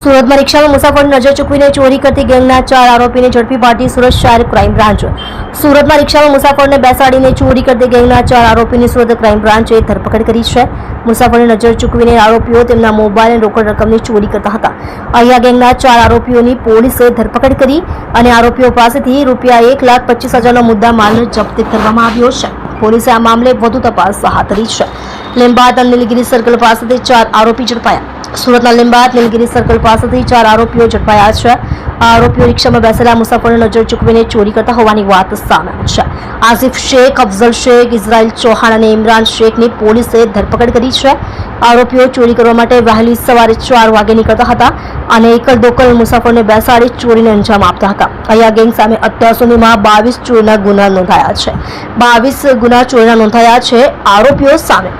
સુરતમાં રિક્ષામાં મુસાફરની નજર ચૂકવીને ચોરી કરતી ગેંગના 4 આરોપીને ઝડપી પાડતી સુરત શહેર ક્રાઇમ બ્રાન્ચ। સુરતમાં રિક્ષામાં મુસાફરને બેસાડીને ચોરી કરતી ગેંગના 4 આરોપીની સુરત ક્રાઇમ બ્રાન્ચે ધરપકડ કરી છે। મુસાફરની નજર ચૂકવીને આરોપીઓ તેમના મોબાઈલ અને રોકડ રકમની ચોરી કરતા હતા। અહીંયા ગેંગના 4 આરોપીઓની પોલીસે ધરપકડ કરી અને આરોપીઓ પાસેથી ₹1,25,000નો મુદ્દા માલ જપ્ત કરવામાં આવ્યો છે। પોલીસે આ મામલે વધુ તપાસ હાથ ધરી છે। લીંબાદ અને નીલગિરી સર્કલ પાસેથી 4 આરોપી ઝડપાયા। સુરતના લીંબાદ નીલગિરી સર્કલ પાસેથી 4 આરોપીઓ ઝડપાયા છે। આ આરોપીઓ રિક્ષામાં બેસેલા મુસાફરોની નજર ચૂકવીને ચોરી કરતા હોવાની વાત સામે આવી છે। આસિફ શેખ, અફઝલ શેખ, ઇઝરાઇલ ચૌહાણ અને ઇમરાન શેખની પોલીસે ધરપકડ કરી છે। આરોપીઓ ચોરી કરવા માટે વહેલી સવારે 4 વાગે નીકળતા હતા અને એકલ દોકલ મુસાફરોને બેસાડી ચોરીને અંજામ આપતા હતા। અહીંયા ગેંગ સામે અત્યાર સુધીમાં 22 ચોરીના ગુના નોંધાયા છે। 22 ગુના ચોરીના નોંધાયા છે। આરોપીઓ સામે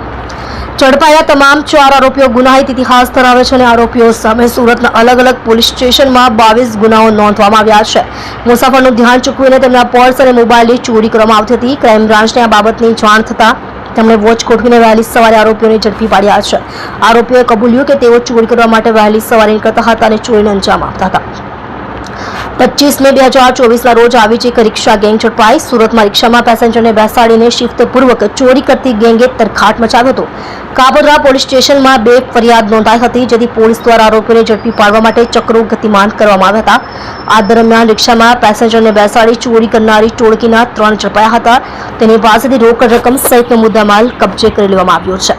ઝડપાયા તમામ 4 આરોપીઓ ગુનાહિત ઇતિહાસ ધરાવે છે અને આરોપીઓ સામે સુરતના અલગ અલગ પોલીસ સ્ટેશનમાં 22 ગુનાઓ નોંધવામાં આવ્યા છે। મુસાફરનું ધ્યાન ચૂકવીને તેમના પર્સ અને મોબાઈલની ચોરી કરવામાં આવતી હતી। ક્રાઇમ બ્રાન્ચને આ બાબતની જાણ થતાં તેમણે વોચ ગોઠવીને વહેલી સવારે આરોપીઓને ઝડપી પાડ્યા છે। આરોપીઓએ કબૂલ્યું કે તેઓ ચોરી કરવા માટે વહેલી સવારે નીકળતા હતા અને ચોરીને અંજામ આપતા હતા। 25 મે 2024ના રોજ આવી એક રિક્ષા ગેંગ ઝડપાઈ। સુરતમાં રિક્ષામાં પેસેન્જરને બેસાડીને શિફ્તપૂર્વક ચોરી કરતી ગેંગે તરખાટ મચાવ્યો હતો। કાપોદ્રા પોલીસ સ્ટેશનમાં 2 ફરિયાદ નોંધાઈ હતી, જેથી પોલીસ દ્વારા આરોપીઓને ઝડપી પાડવા માટે ચક્રો ગતિમાન કરવામાં આવ્યા હતા। આ દરમિયાન રિક્ષામાં પેસેન્જરને બેસાડી ચોરી કરનારી ટોળકીના 3 ઝડપાયા હતા। તેની પાસેથી રોકડ રકમ સહિતનો મુદ્દામાલ કબજે કરી લેવામાં આવ્યો છે।